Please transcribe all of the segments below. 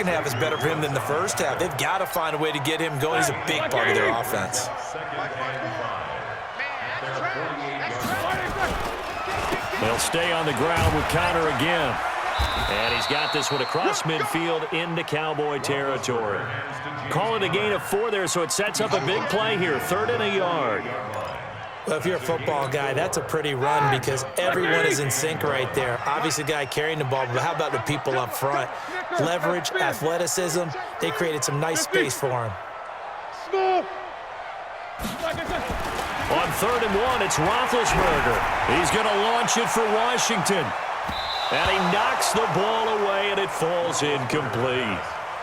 second half is better for him than the first half. They've got to find a way to get him going. He's a big part of their offense. They'll stay on the ground with Connor again. And he's got this one across midfield into Cowboy territory. Call it a gain of 4 there, so it sets up a big play here. 3rd and a yard. Well, if you're a football guy, that's a pretty run because everyone is in sync right there. Obviously, the guy carrying the ball, but how about the people up front? Leverage, athleticism, they created some nice space for him. On 3rd and 1, it's Roethlisberger. He's going to launch it for Washington. And he knocks the ball away, and it falls incomplete.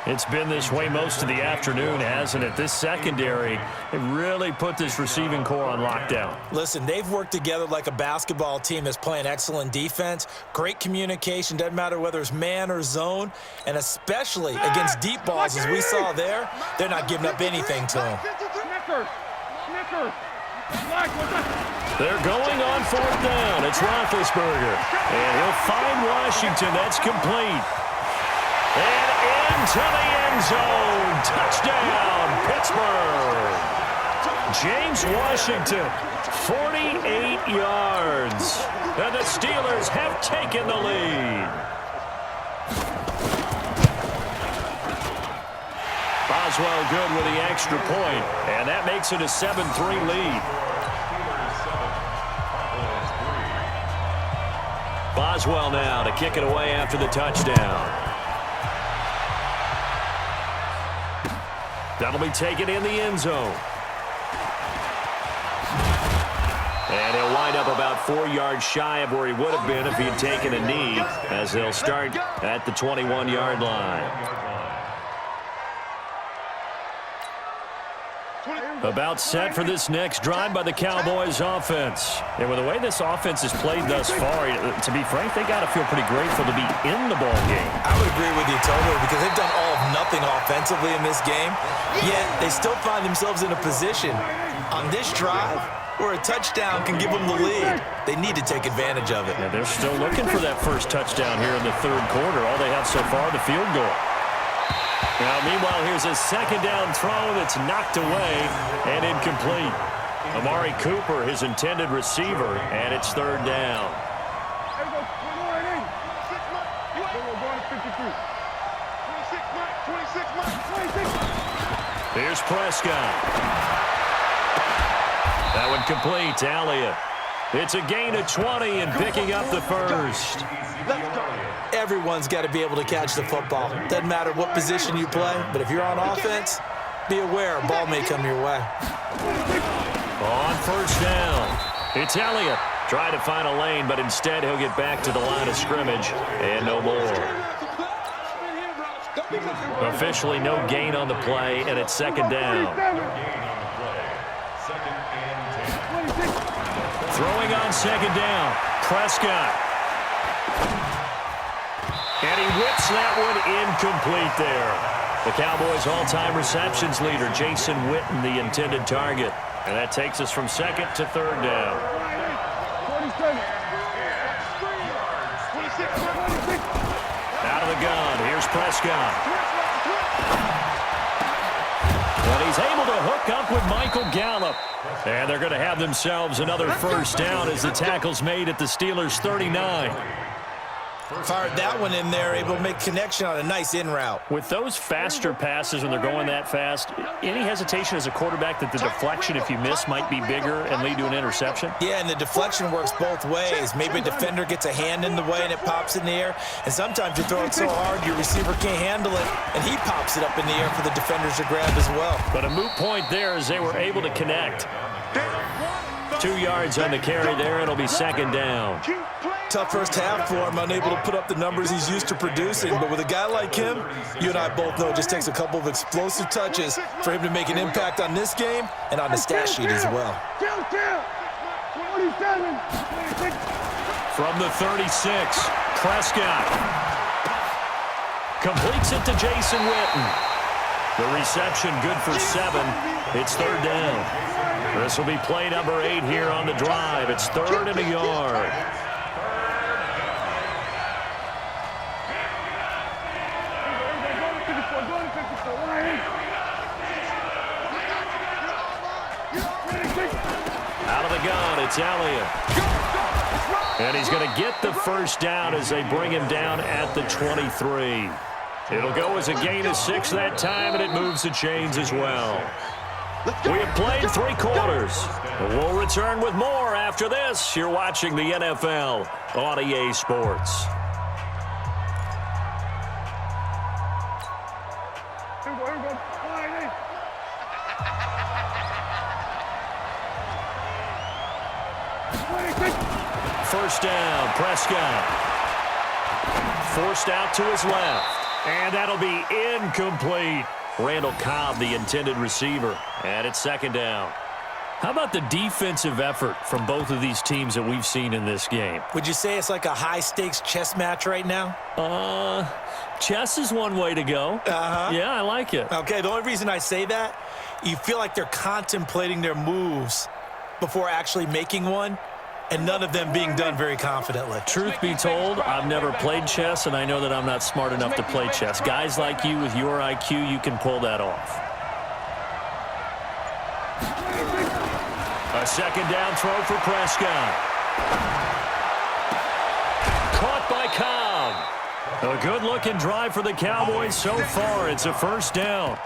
It's been this way most of the afternoon, hasn't it? This secondary, they really put this receiving core on lockdown. Listen, they've worked together like a basketball team that's playing excellent defense. Great communication, doesn't matter whether it's man or zone. And especially against deep balls, as we saw there, they're not giving up anything to them. They're going on 4th down. It's Roethlisberger. And he'll find Washington. That's complete. And into the end zone. Touchdown, Pittsburgh. James Washington, 48 yards. And the Steelers have taken the lead. Boswell good with the extra point, and that makes it a 7-3 lead. Boswell now to kick it away after the touchdown. That'll be taken in the end zone. And he'll wind up about 4 yards shy of where he would have been if he had taken a knee, as they'll start at the 21-yard line. About set for this next drive by the Cowboys offense. And with the way this offense has played thus far, to be frank, they got to feel pretty grateful to be in the ball game. I would agree with you totally because they've done all of nothing offensively in this game, yet they still find themselves in a position on this drive where a touchdown can give them the lead. They need to take advantage of it. Yeah, they're still looking for that first touchdown here in the 3rd quarter. All they have so far, the field goal. Now, meanwhile, here's a 2nd down throw that's knocked away and incomplete. Amari Cooper, his intended receiver, and it's 3rd down. Here's Prescott. That one complete to Elliott. It's a gain of 20 and picking up the first. Everyone's got to be able to catch the football. Doesn't matter what position you play, but if you're on offense, be aware a ball may come your way. On 1st down, it's Elliott. Trying to find a lane, but instead he'll get back to the line of scrimmage and no more. Officially no gain on the play, and it's 2nd down. Throwing on 2nd down, Prescott. And he whips that one incomplete there. The Cowboys' all-time receptions leader, Jason Witten, the intended target. And that takes us from 2nd to 3rd down. Out of the gun, here's Prescott. And he's able to hook up with Michael Gallup. And they're going to have themselves another 1st down as the tackle's made at the Steelers' 39. Fired that one in there, able to make connection on a nice in route. With those faster passes when they're going that fast, any hesitation as a quarterback that the deflection, if you miss, might be bigger and lead to an interception? Yeah, and the deflection works both ways. Maybe a defender gets a hand in the way and it pops in the air, and sometimes you throw it so hard your receiver can't handle it, and he pops it up in the air for the defenders to grab as well. But a moot point there as they were able to connect. 2 yards on the carry there, it'll be 2nd down. Tough first half for him, unable to put up the numbers he's used to producing. But with a guy like him, you and I both know it just takes a couple of explosive touches for him to make an impact on this game and on the stat sheet as well. From the 36, Prescott completes it to Jason Witten. The reception good for 7. It's 3rd down. This will be play number 8 here on the drive. It's 3rd and a yard. It's Elliott. And he's going to get the first down as they bring him down at the 23. It'll go as a gain of 6 that time, and it moves the chains as well. We have played 3 quarters. We'll return with more after this. You're watching the NFL on EA Sports. First down, Prescott. Forced out to his left. And that'll be incomplete. Randall Cobb, the intended receiver. And it's second down. How about the defensive effort from both of these teams that we've seen in this game? Would you say it's like a high-stakes chess match right now? Chess is one way to go. Yeah, I like it. Okay, the only reason I say that, you feel like they're contemplating their moves before actually making one, and none of them being done very confidently. Truth be told, I've never played chess, and I know that I'm not smart enough to play chess. Guys like you with your IQ, you can pull that off. A second down throw for Prescott. Caught by Cobb. A good-looking drive for the Cowboys so far. It's a first down.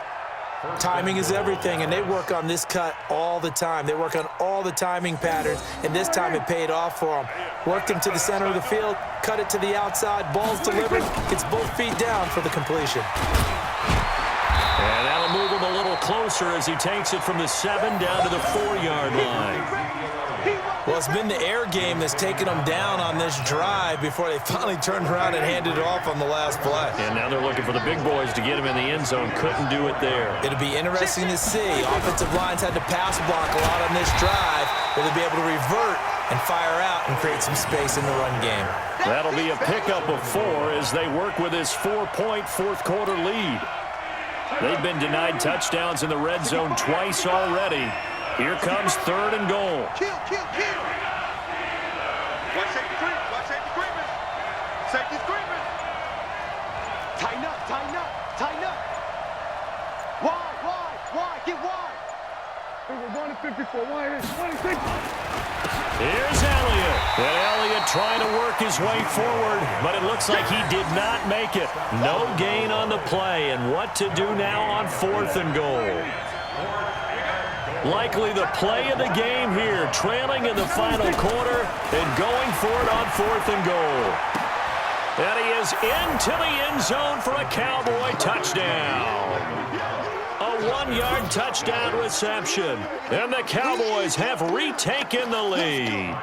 Timing is everything, and they work on this cut all the time. They work on all the timing patterns, and this time it paid off for them. Worked him to the center of the field, cut it to the outside, ball's delivered, gets both feet down for the completion. And that'll move him a little closer as he takes it from the 7 down to the 4-yard line. Well, it's been the air game that's taken them down on this drive before they finally turned around and handed it off on the last play. And now they're looking for the big boys to get him in the end zone. Couldn't do it there. It'll be interesting to see. Offensive lines had to pass block a lot on this drive. Will they be able to revert and fire out and create some space in the run game? That'll be a pickup of 4 as they work with this 4-point fourth-quarter lead. They've been denied touchdowns in the red zone twice already. Here comes 3rd and goal. Kill. Watch safety creep. Watch safety creeping. Safety's creeping. Tighten up. Wide. Get wide. We're going to 54. Wide. 26. Here's Elliott. And Elliott trying to work his way forward, but it looks like he did not make it. No gain on the play, and what to do now on 4th and goal. Likely the play of the game here, trailing in the final quarter and going for it on 4th and goal. And he is into the end zone for a Cowboy touchdown. A 1-yard touchdown reception. And the Cowboys have retaken the lead.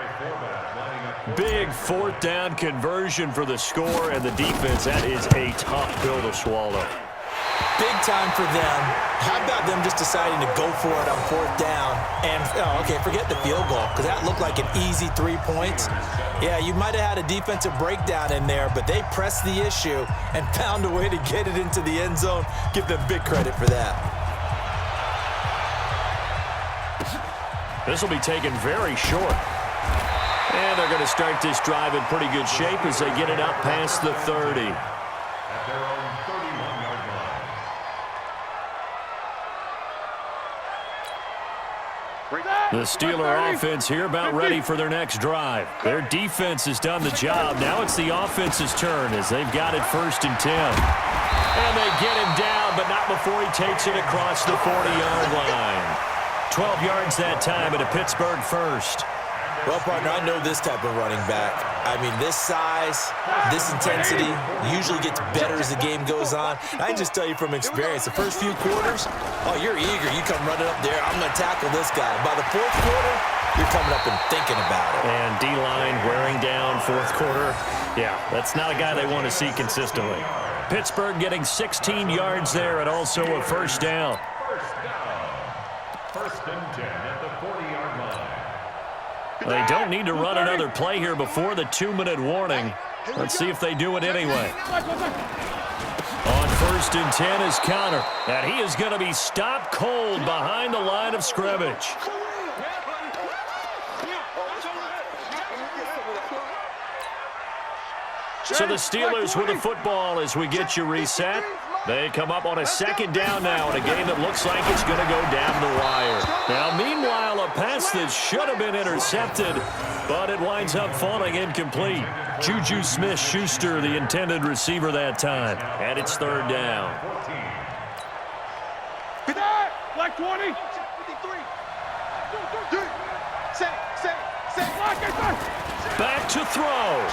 Big 4th down conversion for the score, and the defense, that is a tough pill to swallow. Big time for them. How about them just deciding to go for it on 4th down? And, forget the field goal, because that looked like an easy 3 points. Yeah, you might have had a defensive breakdown in there, but they pressed the issue and found a way to get it into the end zone. Give them big credit for that. This will be taken very short. And they're going to start this drive in pretty good shape as they get it up past the 30. The Steeler offense here about ready for their next drive. Their defense has done the job. Now it's the offense's turn as they've got it 1st and 10. And they get him down, but not before he takes it across the 40-yard line. 12 yards that time at a Pittsburgh first. Well, partner, I know this type of running back. I mean, this size, this intensity usually gets better as the game goes on. I can just tell you from experience, the first few quarters, you're eager. You come running up there, I'm going to tackle this guy. By the 4th quarter, you're coming up and thinking about it. And D-line wearing down 4th quarter. Yeah, that's not a guy they want to see consistently. Pittsburgh getting 16 yards there and also a first down. 1st and 10 at the 40-yard line. They don't need to run another play here before the 2-minute warning. Let's see if they do it anyway. On 1st and 10 is Connor, and he is going to be stopped cold behind the line of scrimmage. So the Steelers with the football as we get you reset. They come up on a second down now in a game that looks like it's going to go down the wire. Now, meanwhile, a pass that should have been intercepted, but it winds up falling incomplete. Juju Smith-Schuster, the intended receiver that time. And it's third down. Black 20. Back to throw.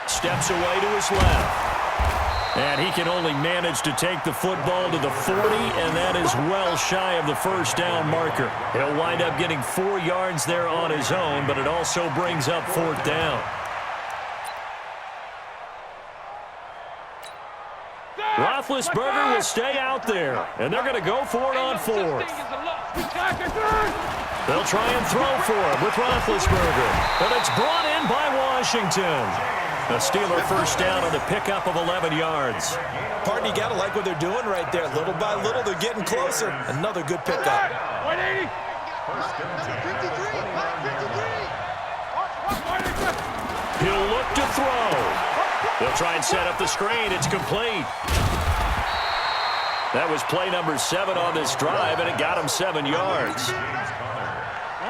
Steps away to his left. And he can only manage to take the football to the 40, and that is well shy of the first down marker. He'll wind up getting 4 yards there on his own, but it also brings up fourth down. Roethlisberger will stay out there, and they're going to go for it on fourth. They'll try and throw for it with Roethlisberger, but it's brought in by Washington. A Steeler first down on the pickup of 11 yards. Pardon, you got to like what they're doing right there. Little by little, they're getting closer. Another good pickup. 180. He'll look to throw. They'll try and set up the screen. It's complete. That was play number 7 on this drive, and it got him 7 yards.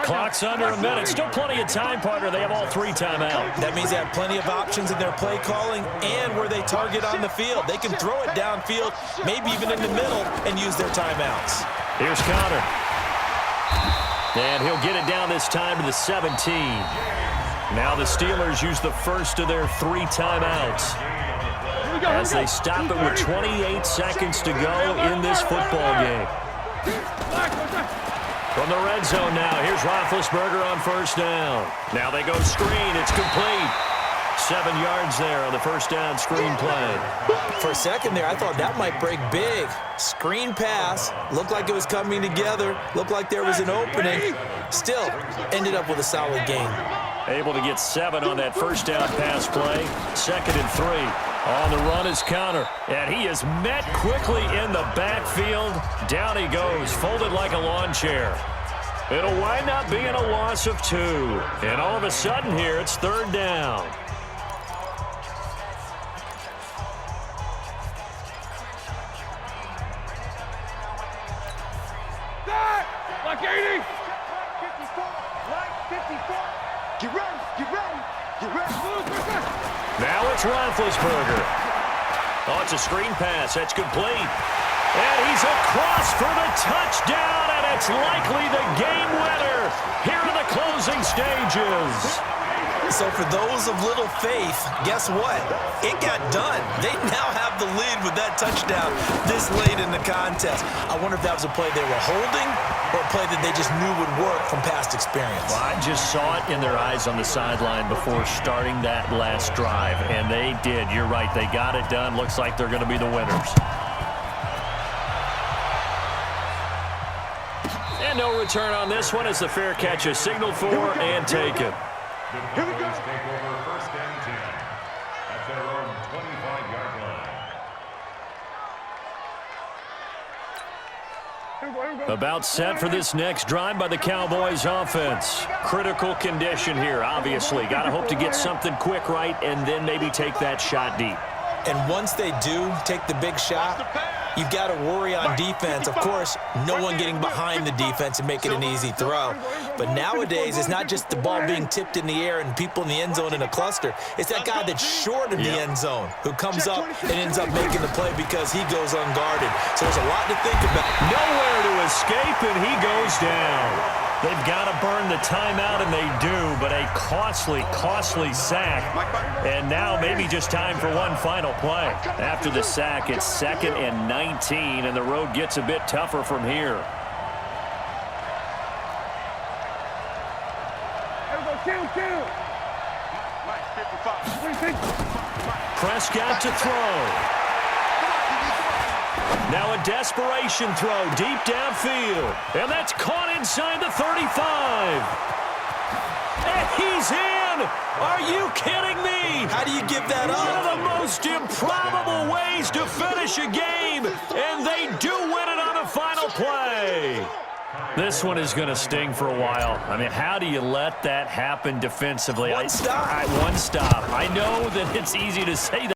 Clock's under a minute. Still plenty of time, partner. They have all 3 timeouts. That means they have plenty of options in their play calling and where they target on the field. They can throw it downfield, maybe even in the middle, and use their timeouts. Here's Connor. And he'll get it down this time to the 17. Now the Steelers use the first of their 3 timeouts as they stop it with 28 seconds to go in this football game. From the red zone now, here's Roethlisberger on first down. Now they go screen. It's complete. 7 yards there on the first down screen play. For a second there, I thought that might break big. Screen pass. Looked like it was coming together. Looked like there was an opening. Still, ended up with a solid game. Able to get 7 on that first down pass play. 2nd and 3. On the run is Connor. And he is met quickly in the backfield. Down he goes, folded like a lawn chair. It'll wind up being a loss of 2. And all of a sudden here, it's third down. Black 80. Now it's Roethlisberger. Oh, it's a screen pass. That's complete. And he's across for the touchdown, and it's likely the game winner here in the closing stages. So for those of little faith, guess what? It got done. They now have the lead with that touchdown this late in the contest. I wonder if that was a play they were holding or a play that they just knew would work from past experience. Well, I just saw it in their eyes on the sideline before starting that last drive, and they did. You're right. They got it done. Looks like they're going to be the winners. And no return on this one as the fair catch is signaled for and taken. The Bills take over first and 10 at their own 25-yard line. About set for this next drive by the Cowboys offense. Critical condition here, obviously. Got to hope to get something quick right and then maybe take that shot deep. And once they do take the big shot, you've got to worry on defense. Of course, no one getting behind the defense and make it an easy throw. But nowadays, it's not just the ball being tipped in the air and people in the end zone in a cluster. It's that guy that's short of the end zone who comes up and ends up making the play because he goes unguarded. So there's a lot to think about. Nowhere to escape, and he goes down. They've got to burn the timeout, and they do, but a costly, costly sack. And now maybe just time for one final play. After the sack, it's 2nd and 19, and the road gets a bit tougher from here. Prescott to throw. Now a desperation throw deep downfield. And that's caught inside the 35. And he's in! Are you kidding me? How do you give that up? One of the most improbable ways to finish a game. And they do win it on the final play. This one is going to sting for a while. I mean, how do you let that happen defensively? One stop. One stop. I know that it's easy to say that.